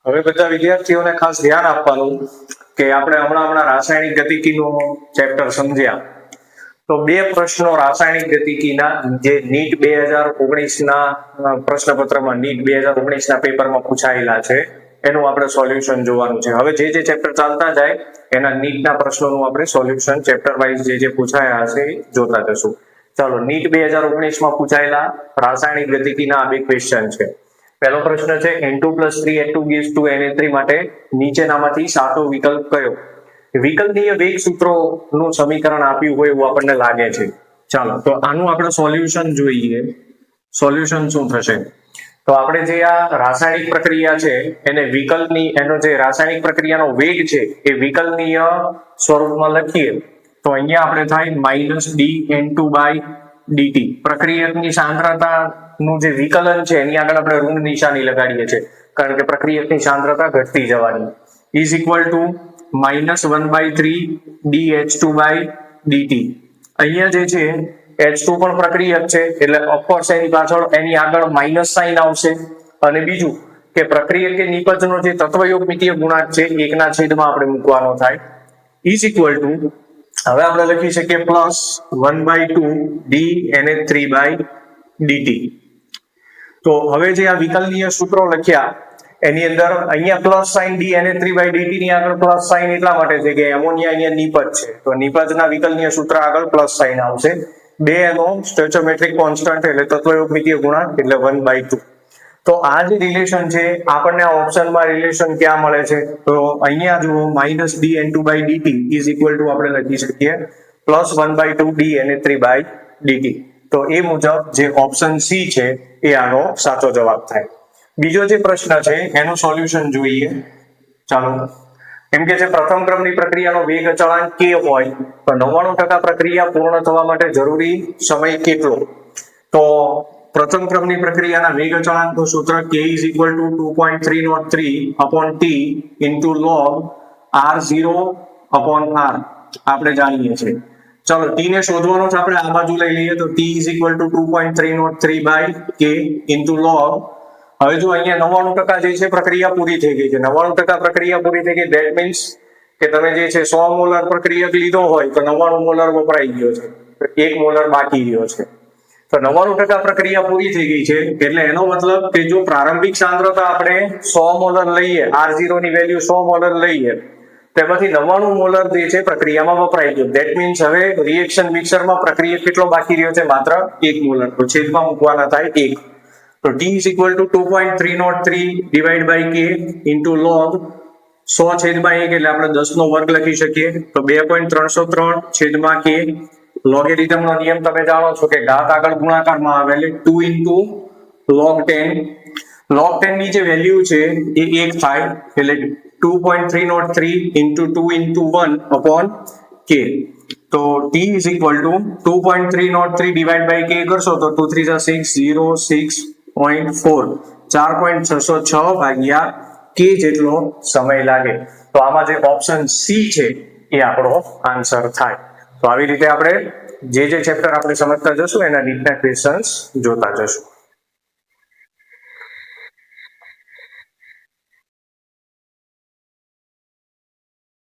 હવે બધા વિદ્યાર્થીઓને ખાસ ધ્યાન આપવાનું કે આપણે હમણાં રાસાયણિક ગતિકીનું ચેપ્ટર સમજ્યા તો બે પ્રશ્નો રાસાયણિક ગતિકીના જે નીટ 2019 ના પ્રશ્નપત્રમાં નીટ 2019 ના પેપરમાં પૂછાયેલા છે એનું આપણે સોલ્યુશન જોવાનું છે. હવે જે ચેપ્ટર ચાલતા જાય એના નીટના પ્રશ્નોનું આપણે સોલ્યુશન ચેપ્ટર વાઇઝ જે પૂછાયા હશે એ જોતા જશું. ચાલો, નીટ 2019 માં પૂછાયેલા રાસાયણિક ગતિકીના આ બે ક્વેશ્ચન છે. પહેલો પ્રશ્ન છે N2+3H2 માટે નીચેનામાંથી સાચો વિકલ્પ કયો? વિકલ્પીય વેગ સૂત્રોનું સમીકરણ આપ્યું હોય એવું આપણને લાગે છે. ચાલો, તો આનું આપણે સોલ્યુશન જોઈએ. સોલ્યુશન શું થશે? તો આપણે જે આ રાસાયણિક પ્રક્રિયા છે એને એનો જે રાસાયણિક પ્રક્રિયાનો વેગ છે એ વિકલનીય સ્વરૂપમાં લખીએ તો અહીંયા આપણે થાય -dN2/dt. પ્રક્રિયકની સાંદ્રતાનું જે વિકલન છે એની આગળ આપણે ઋણ નિશાની લગાડીએ છીએ કારણ કે પ્રક્રિયકની સાંદ્રતા ઘટતી જવાની ઇઝ ઇક્વલ ટુ -1/3dH2/dt. અહીંયા જે છે H2 પણ પ્રક્રિયક છે એટલે ઓફકોર્સ એની આગળ માઇનસ સાઇન આવશે. અને બીજું કે પ્રક્રિયક કે નિપજનો જે તત્વયોગમિતીય ગુણાંક છે 1/છેદમાં આપણે મૂકવાનો થાય ઇઝ ઇક્વલ ટુ હવે આપણે લખી શકીએ +1/2dNH3/dt. તો હવે જે આ વિકલનીય સૂત્રો લખ્યા એની અંદર અહીંયા પ્લસ સાઇન dNH3/dt ની આગળ પ્લસ સાઇન એટલા માટે છે કે એમોનિયા અહીંયા નિપજ છે તો નિપજના વિકલનીય સૂત્ર આગળ પ્લસ સાઇન આવશે. બે એનો સ્ટોઇચિયોમેટ્રિક કોન્સ્ટન્ટ એટલે તત્વયોગમિતીય ગુણાંક એટલે 1/2. તો આ જે રિલેશન છે આપણને આ ઓપ્શનમાં રિલેશન ક્યાં મળે છે? તો અહીંયા જુઓ -dN2/dt ઇઝ ઇક્વલ ટુ આપણે લખી શકીએ +1/2dNH3/dt. તો એ મુજબ જે ઓપ્શન સી છે એ આનો સાચો જવાબ થાય. બીજો જે પ્રશ્ન છે એનું સોલ્યુશન જોઈએ. ચાલો, કેમ કે જે પ્રથમ ક્રમની પ્રક્રિયાનો વેગ અચળાંક k હોય તો 99% પ્રક્રિયા પૂર્ણ થવા માટે જરૂરી સમય કેટલો? તો પ્રથમ ક્રમની પ્રક્રિયાના વેગ અચળાંકનું સૂત્ર k = 2.303/t * log r0/r આપણે જાણીએ છીએ. ચલો, t ને શોધવાનો છે આપણે આ બાજુ લઈ લઈએ તો t = 2.303/k * log. હવે જો અહીંયા 99% જે છે પ્રક્રિયા પૂરી થઈ ગઈ છે. 99% પ્રક્રિયા પૂરી થઈ ગઈ ધેટ મીન્સ કે તમે જે છે 100 મોલર પ્રક્રિયક લીધો હોય તો 99 મોલર વપરાઈ ગયો છે, 1 મોલર બાકી રહ્યો છે. તો 99% પ્રક્રિયા પૂરી થઈ ગઈ છે એટલે એનો મતલબ કે જો પ્રારંભિક સાંદ્રતા આપણે 100 મોલર લઈએ, R0 ની વેલ્યુ 100 મોલર લઈએ તેમાંથી 99 મોલર જે છે પ્રક્રિયામાં વપરાઈ ગયો. ધેટ મીન્સ હવે રિએક્શન મિક્સરમાં પ્રક્રિયા કેટલો બાકી રહ્યો છે? માત્ર 1 મોલર. તો છેદમાં મૂકવાના થાય 1. તો t = 2.303/k * log 100/1 એટલે આપણે 10 નો વર્ગ લખી શકીએ તો 2.303/k. લોગેરિધમનો નિયમ તમે જાણો છો કે ઘાત આગળ ગુણાકારમાં આવે એટલે 2 * log 10. log 10 ની જે વેલ્યુ છે એ 1 થાય એટલે 2.303 * 2 * 1/k. તો t = 2.303/k કરશો તો 2 3 6 0 6.4 4.606/k જેટલો સમય લાગે. તો આમાં જે ઓપ્શન સી છે એ આપણો આન્સર થાય. તો આવી રીતે આપણે જે ચેપ્ટર આપણે સમજતા જશું એના નીટના ક્વેશ્ચન્સ જોતા જશું.